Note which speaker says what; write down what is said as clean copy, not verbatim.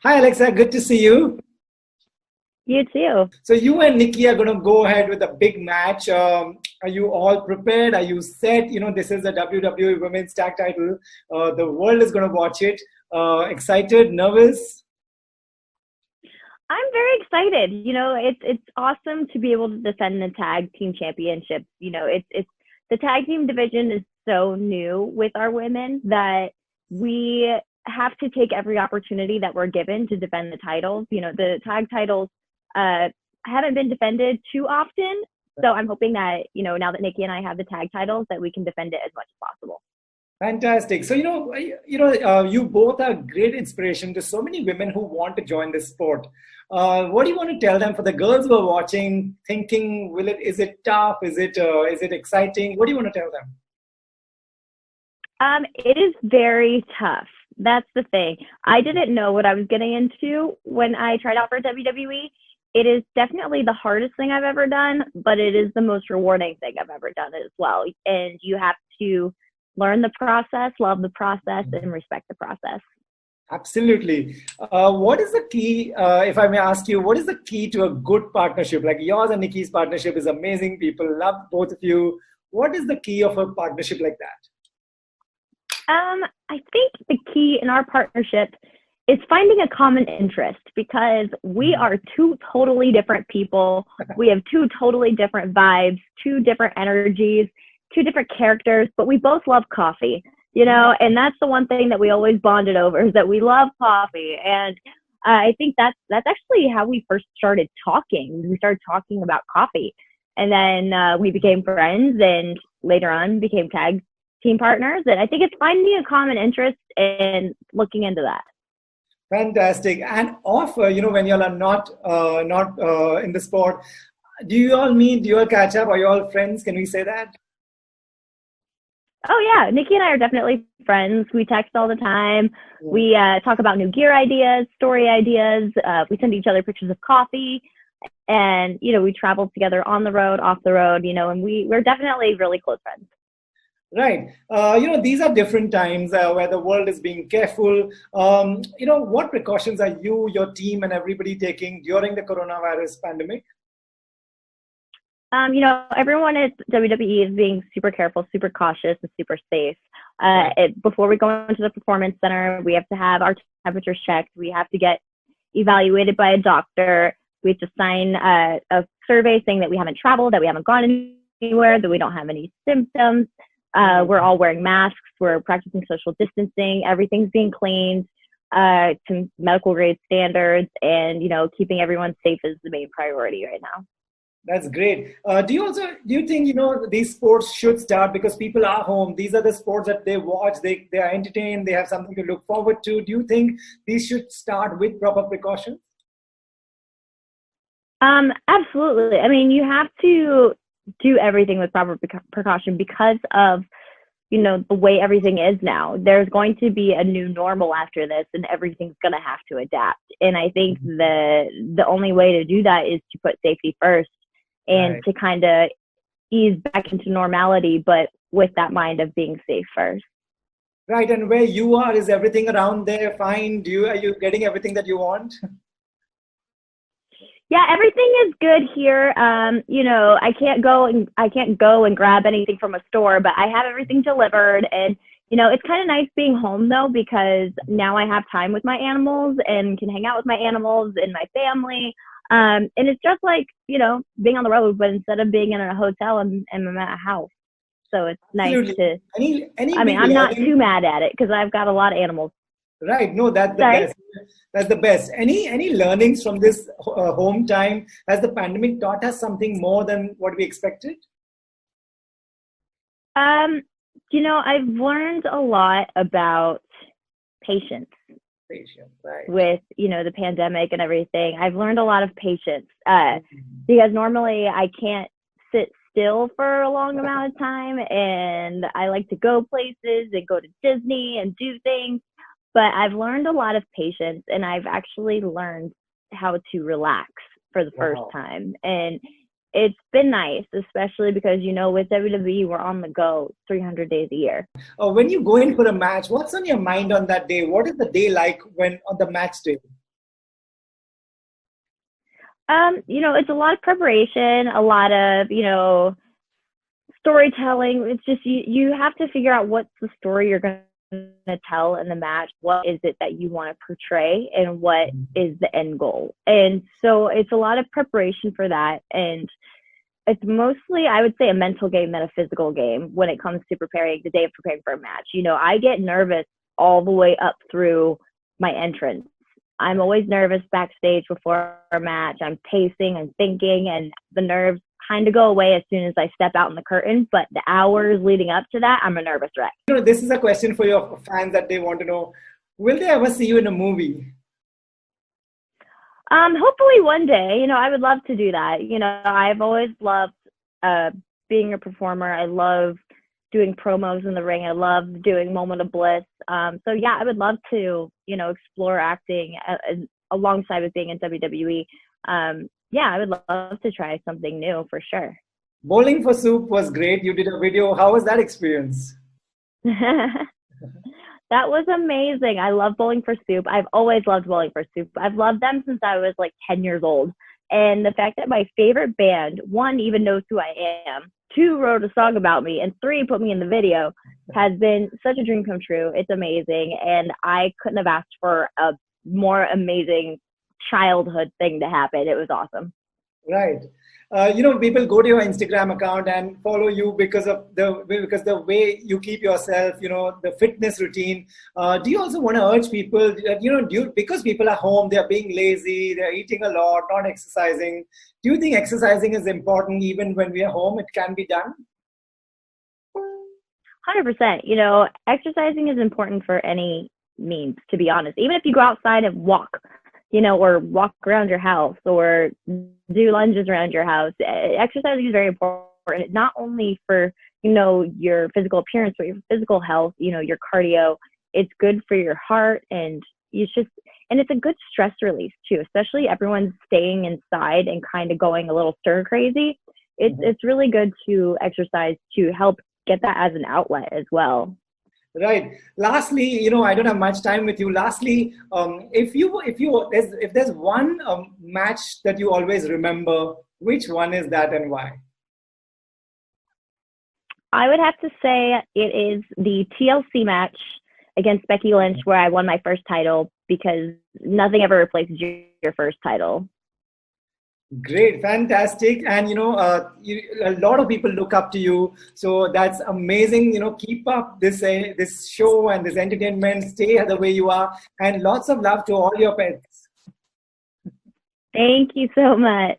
Speaker 1: Hi, Alexa. Good to see you.
Speaker 2: You too.
Speaker 1: So you and Nikki are going to go ahead with a big match. Are you all prepared? Are you set? This is the WWE Women's Tag Title. The world is going to watch it. Excited? Nervous?
Speaker 2: I'm very excited. It's awesome to be able to defend the tag team championship. It's the tag team division is so new with our women that we have to take every opportunity that we're given to defend the titles. The tag titles haven't been defended too often. So I'm hoping that, now that Nikki and I have the tag titles, that we can defend it as much as possible.
Speaker 1: Fantastic. So, you both are great inspiration to so many women who want to join this sport. What do you want to tell them for the girls who are watching, thinking, is it tough? Is it exciting? What do you want to tell them?
Speaker 2: It is very tough. That's the thing. I didn't know what I was getting into when I tried out for WWE. It is definitely the hardest thing I've ever done, but it is the most rewarding thing I've ever done as well. And you have to learn the process, love the process, and respect the process.
Speaker 1: Absolutely. What is the key, if I may ask you, what is the key to a good partnership? Like yours and Nikki's partnership is amazing. People love both of you. What is the key of a partnership like that?
Speaker 2: I think the key in our partnership is finding a common interest, because we are two totally different people. We have two totally different vibes, two different energies, two different characters, but we both love coffee, and that's the one thing that we always bonded over, is that we love coffee. And I think that's actually how we first started talking. We started talking about coffee, and then we became friends, and later on became tag team partners. And I think it's finding a common interest and looking into that.
Speaker 1: Fantastic. And when you all are not in the sport, do you all meet? Do you all catch up? Are you all friends? Can we say that?
Speaker 2: Oh yeah, Nikki and I are definitely friends. We text all the time. We talk about new gear ideas, story ideas. We send each other pictures of coffee, and we travel together on the road, off the road. And we're definitely really close friends.
Speaker 1: Right. These are different times where the world is being careful. What precautions are you, your team, and everybody taking during the coronavirus pandemic?
Speaker 2: Everyone at WWE is being super careful, super cautious, and super safe. Before we go into the performance center, we have to have our temperatures checked. We have to get evaluated by a doctor. We have to sign a survey saying that we haven't traveled, that we haven't gone anywhere, that we don't have any symptoms. We're all wearing masks. We're practicing social distancing. Everything's being cleaned to medical grade standards, and keeping everyone safe is the main priority right now.
Speaker 1: That's great. Do you think these sports should start because people are home? These are the sports that they watch. They are entertained. They have something to look forward to. Do you think these should start with proper precautions?
Speaker 2: Absolutely. I mean, you have to do everything with proper precaution because of the way everything is now. There's going to be a new normal after this, and everything's going to have to adapt. And I think the only way to do that is to put safety first, and to kind of ease back into normality, but with that mind of being safe first.
Speaker 1: Right. And where you are, is everything around there fine? Are you getting everything that you want?
Speaker 2: Yeah, everything is good here. I can't go and grab anything from a store, but I have everything delivered. And it's kind of nice being home though, because now I have time with my animals and can hang out with my animals and my family. And it's just like being on the road, but instead of being in a hotel, I'm at a house. So it's nice to. I'm not too mad at it because I've got a lot of animals.
Speaker 1: Right. No, that's the best. That's the best. Any learnings from this home time? Has the pandemic taught us something more than what we expected?
Speaker 2: I've learned a lot about patience.
Speaker 1: Right.
Speaker 2: With the pandemic and everything. I've learned a lot of patience because normally I can't sit still for a long amount of time, and I like to go places and go to Disney and do things. But I've learned a lot of patience, and I've actually learned how to relax for the first time. And it's been nice, especially because, with WWE, we're on the go 300 days a year.
Speaker 1: When you go in for a match, what's on your mind on that day? What is the day like when on the match day?
Speaker 2: It's a lot of preparation, a lot of, storytelling. It's just you have to figure out what's the story you're going to tell in the match. What is it that you want to portray, and what is the end goal? And so it's a lot of preparation for that. And it's mostly, I would say, a mental game than a physical game when it comes to preparing the day of preparing for a match. I get nervous all the way up through my entrance. I'm always nervous backstage before a match. I'm pacing and thinking, and the nerves kind of go away as soon as I step out in the curtain. But the hours leading up to that, I'm a nervous wreck.
Speaker 1: This is a question for your fans that they want to know. Will they ever see you in a movie?
Speaker 2: Hopefully one day. I would love to do that. I've always loved being a performer. I love doing promos in the ring. I love doing Moment of Bliss. So yeah, I would love to, explore acting alongside with being in WWE. Yeah, I would love to try something new for sure.
Speaker 1: Bowling for Soup was great. You did a video. How was that experience?
Speaker 2: That was amazing. I love Bowling for Soup. I've always loved Bowling for Soup. I've loved them since I was like 10 years old. And the fact that my favorite band, one, even knows who I am, two, wrote a song about me, and three, put me in the video, has been such a dream come true. It's amazing. And I couldn't have asked for a more amazing childhood thing to happen. It was awesome.
Speaker 1: Right. People go to your Instagram account and follow you because the way you keep yourself, the fitness routine. Do you also want to urge people that, because people are home, they're being lazy, they're eating a lot, not exercising. Do you think exercising is important even when we are home? It can be done?
Speaker 2: 100%. Exercising is important for any means, to be honest. Even if you go outside and walk, or walk around your house or do lunges around your house. Exercising is very important, not only for, your physical appearance, but your physical health, your cardio. It's good for your heart, and it's a good stress release too, especially everyone's staying inside and kind of going a little stir crazy. It's really good to exercise to help get that as an outlet as well.
Speaker 1: Right. Lastly, I don't have much time with you. Lastly, if there's one match that you always remember, which one is that and why?
Speaker 2: I would have to say it is the TLC match against Becky Lynch, where I won my first title, because nothing ever replaces your first title.
Speaker 1: Great, fantastic. And, a lot of people look up to you. So that's amazing. Keep up this show and this entertainment. Stay the way you are. And lots of love to all your pets.
Speaker 2: Thank you so much.